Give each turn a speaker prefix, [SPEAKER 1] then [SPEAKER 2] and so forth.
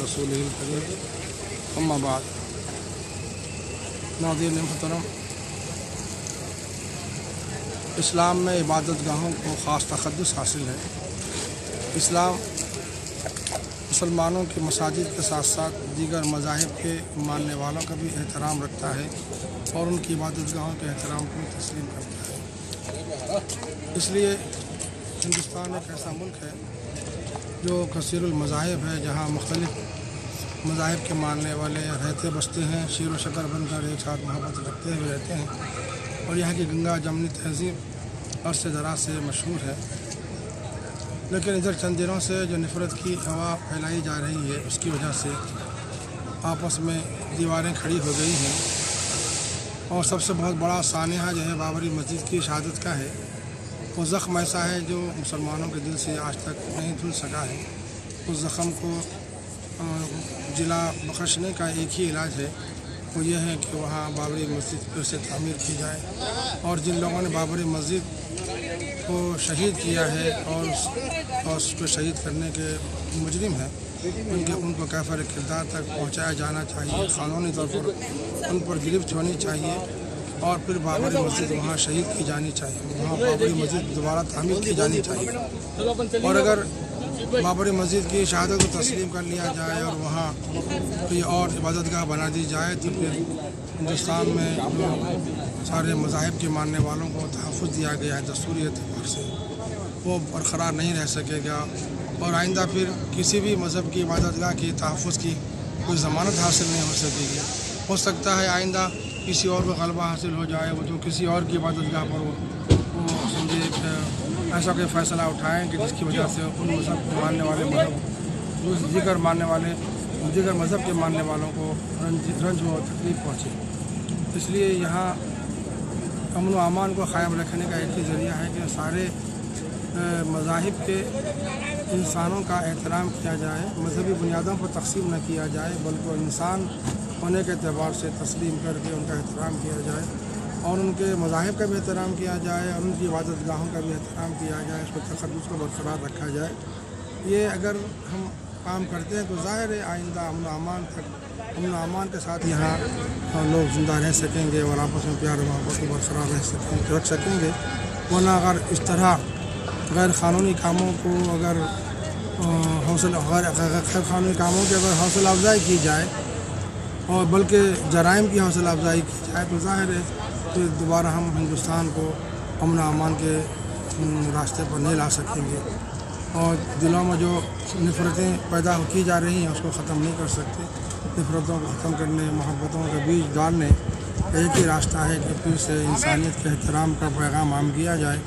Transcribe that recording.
[SPEAKER 1] रसूलिहिल करीम, अम्मा बाद। नाज़रीन मुहतरम, इस्लाम में इबादत गाहों को ख़ास तक़द्दुस हासिल है। इस्लाम मुसलमानों की मसाजिद के साथ साथ दीगर मज़ाहिब के मानने वालों का भी एहतराम रखता है और उनकी इबादत गाहों के एहतराम को तस्लीम करता है। इसलिए हिंदुस्तान एक ऐसा मुल्क है जो कसीरुल मज़ाहिब है, जहाँ मुख्तलिफ़ मज़ाहिब के मानने वाले रहते बसते हैं, शीर व शकर बनकर एक साथ मोहब्बत रखते हुए रहते हैं। और यहाँ की गंगा जमनी तहज़ीब अरसे दराज से मशहूर है। लेकिन इधर चंद दिनों से जो नफ़रत की हवा फैलाई जा रही है, उसकी वजह से आपस में दीवारें खड़ी हो गई हैं। और सबसे बहुत बड़ा सानिया जो है बाबरी मस्जिद की शहादत का है। वो ज़ख्म ऐसा है जो मुसलमानों के दिल से आज तक नहीं धुल सका है। उस ज़ख्म को जिला बख्शने का एक ही इलाज है, वो ये है कि वहाँ बाबरी मस्जिद फिर से तामीर की जाए। और जिन लोगों ने बाबरी मस्जिद को शहीद किया है और उसको शहीद करने के मुजरिम हैं, उनको कैफर किरदार तक पहुँचाया जाना चाहिए। क़ानूनी तौर पर उन पर गिरफ्त होनी चाहिए और फिर बाबरी मस्जिद वहाँ शहीद की जानी चाहिए, वहाँ बाबरी मस्जिद दोबारा तामीर की जानी चाहिए। और अगर बाबरी मस्जिद की शहादत को तस्लीम कर लिया जाए और वहाँ कोई और इबादतगाह बना दी जाए, तो फिर हिंदुस्तान में सारे मज़ाहिब के मानने वालों को तहफ़्फ़ुज़ दिया गया है दस्तूरी एतबार से, वो बरक़रार नहीं रह सकेगा। और आइंदा फिर किसी भी मज़हब की इबादतगाह की तहफ़्फ़ुज़ की कोई ज़मानत हासिल नहीं हो सकेगी। हो सकता है आइंदा किसी और को गलबा हासिल हो जाए, वो जो किसी और की इबादतगाह पर वो समझे ऐसा कोई फ़ैसला उठाएँ कि जिसकी वजह से उन मज़हब के मानने वाले दीगर मज़हब के मानने वालों को रंज व तकलीफ़ पहुँचे। इसलिए यहाँ अमन व अमान को क़ायम रखने का एक ही ज़रिया है कि सारे मज़ाहिब के इंसानों का एहतराम किया जाए, मजहबी बुनियादों पर तक़सीम न किया जाए, बल्कि इंसान होने के एतबार से तस्लीम करके उनका एहतराम किया जाए और उनके मज़ाहिब का भी एहतराम किया जाए और उनकी इबादत गाहों का भी एहतराम किया जाए, उसको तक़द्दुस को बरक़रार रखा जाए। ये अगर हम काम करते हैं तो ज़ाहिर है आइंदा अमन अमान के साथ यहाँ लोग ज़िंदा रह सकेंगे और आपस में प्यार मोहब्बत को बरक़रार रख सकेंगे। वरना अगर इस तरह गैर क़ानूनी कामों को गैर क़ानूनी कामों की अगर हौसला अफजाई की जाए और बल्कि जराइम की हौसला अफजाई की जाए, तो ज़ाहिर है तो दोबारा हम हिंदुस्तान को अमन अमान के रास्ते पर नहीं ला सकेंगे। और दिलों में जो नफ़रतें पैदा की जा रही हैं उसको ख़त्म नहीं कर सकते। नफ़रतों को ख़त्म करने, मोहब्बतों का बीज डालने एक ही रास्ता है कि फिर से इंसानियत के एहतराम का पैगाम आम किया जाए।